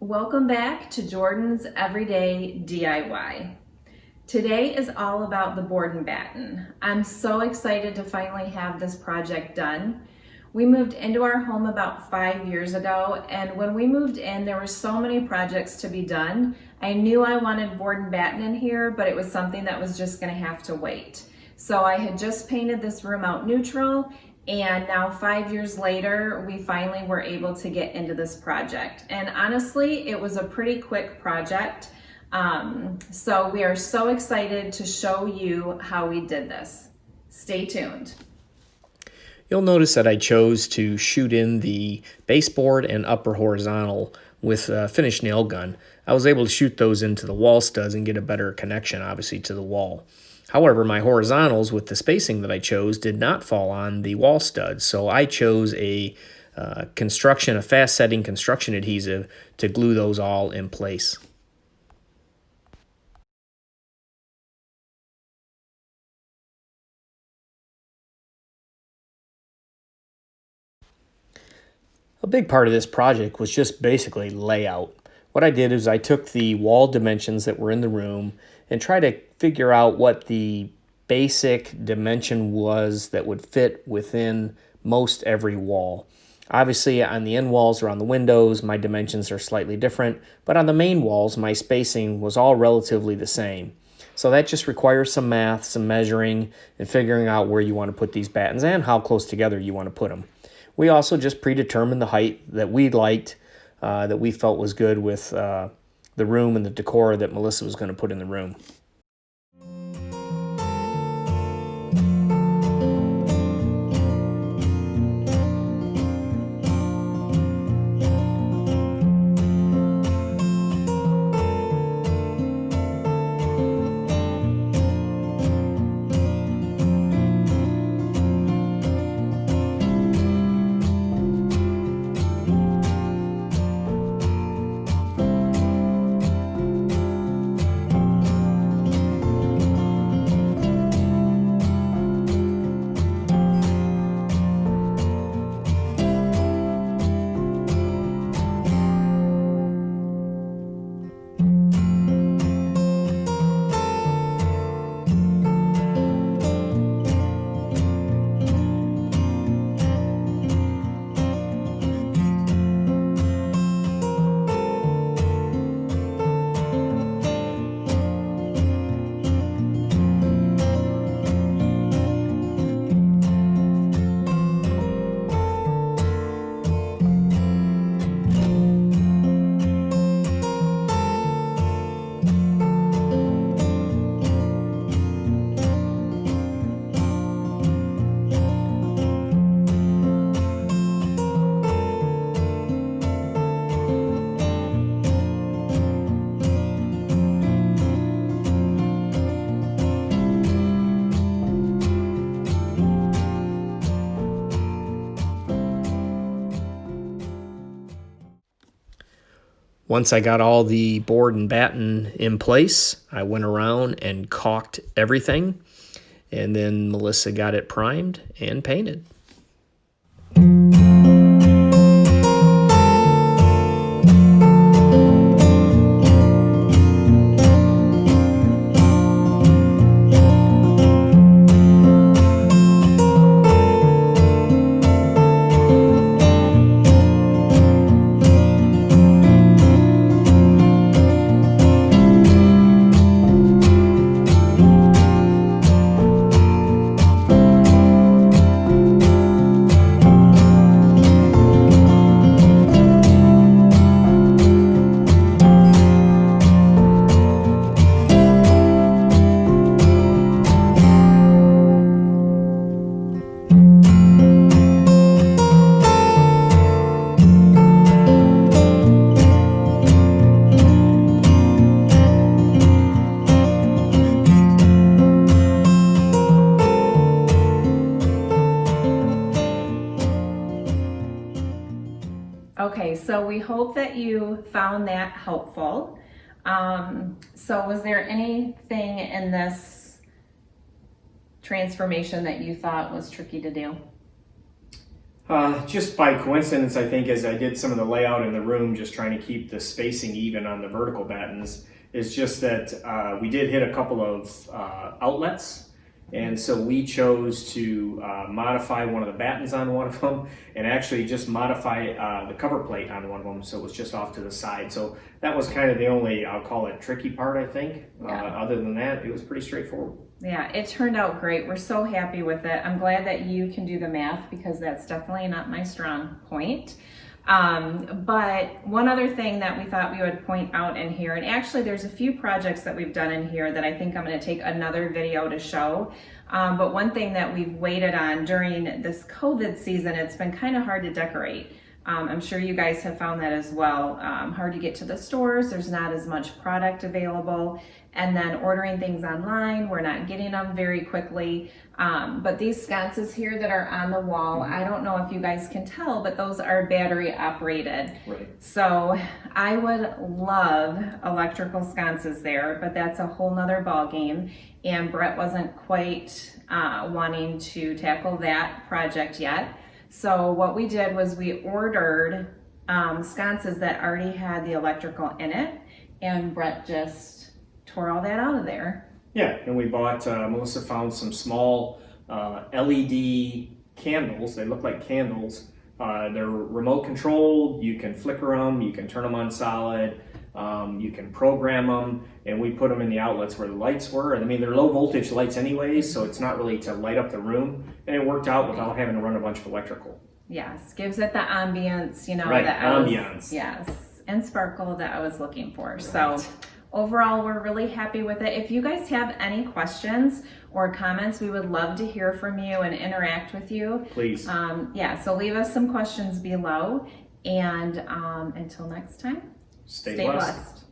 Welcome back to Jordan's Everyday DIY. Today is all about the board and batten. I'm so excited to finally have this project done. We moved into our home about 5 years ago, and when we moved in, there were so many projects to be done. I knew I wanted board and batten in here, but it was something that was just gonna have to wait. So I had just painted this room out neutral, and now 5 years later, we finally were able to get into this project. And honestly, it was a pretty quick project. So we are so excited to show you how we did this. Stay tuned. You'll notice that I chose to shoot in the baseboard and upper horizontal with a finished nail gun. I was able to shoot those into the wall studs and get a better connection, obviously, to the wall. However, my horizontals with the spacing that I chose did not fall on the wall studs, so I chose a fast-setting construction adhesive to glue those all in place. A big part of this project was just basically layout. What I did is I took the wall dimensions that were in the room and tried to figure out what the basic dimension was that would fit within most every wall. Obviously, on the end walls or on the windows, my dimensions are slightly different, but on the main walls, my spacing was all relatively the same. So that just requires some math, some measuring, and figuring out where you want to put these battens and how close together you want to put them. We also just predetermined the height that we liked, that we felt was good with the room and the decor that Melissa was going to put in the room. Once I got all the board and batten in place, I went around and caulked everything, and then Melissa got it primed and painted. Okay, so we hope that you found that helpful. So was there anything in this transformation that you thought was tricky to do? Just by coincidence, I think, as I did some of the layout in the room, just trying to keep the spacing even on the vertical battens, is just that we did hit a couple of outlets. And so we chose to modify one of the battens on one of them and actually just modify the cover plate on one of them so it was just off to the side. So that was kind of the only, I'll call it, tricky part, I think. Other than that, it was pretty straightforward. Yeah, it turned out great. We're so happy with it. I'm glad that you can do the math because that's definitely not my strong point. But one other thing that we thought we would point out in here, and actually there's a few projects that we've done in here that I think I'm going to take another video to show. But one thing that we've waited on during this COVID season, it's been kind of hard to decorate. I'm sure you guys have found that as well. Hard to get to the stores, there's not as much product available, and then ordering things online, we're not getting them very quickly. But these sconces here that are on the wall, I don't know if you guys can tell, but those are battery operated. Right. So I would love electrical sconces there, but that's a whole nother ball game. And Brett wasn't quite wanting to tackle that project yet. So what we did was we ordered sconces that already had the electrical in it, and Brett just tore all that out of there. Yeah, and we bought, Melissa found some small LED candles. They look like candles. They're remote controlled. You can flicker them, you can turn them on solid, you can program them, and we put them in the outlets where the lights were. And I mean, they're low voltage lights anyways, so it's not really to light up the room. And it worked out without having to run a bunch of electrical. Yes, gives it the ambience, you know, Right, that ambiance. yes, and sparkle that I was looking for. Right. So overall, we're really happy with it. If you guys have any questions or comments, we would love to hear from you and interact with you. Please. Yeah, so leave us some questions below. And until next time, Stay blessed.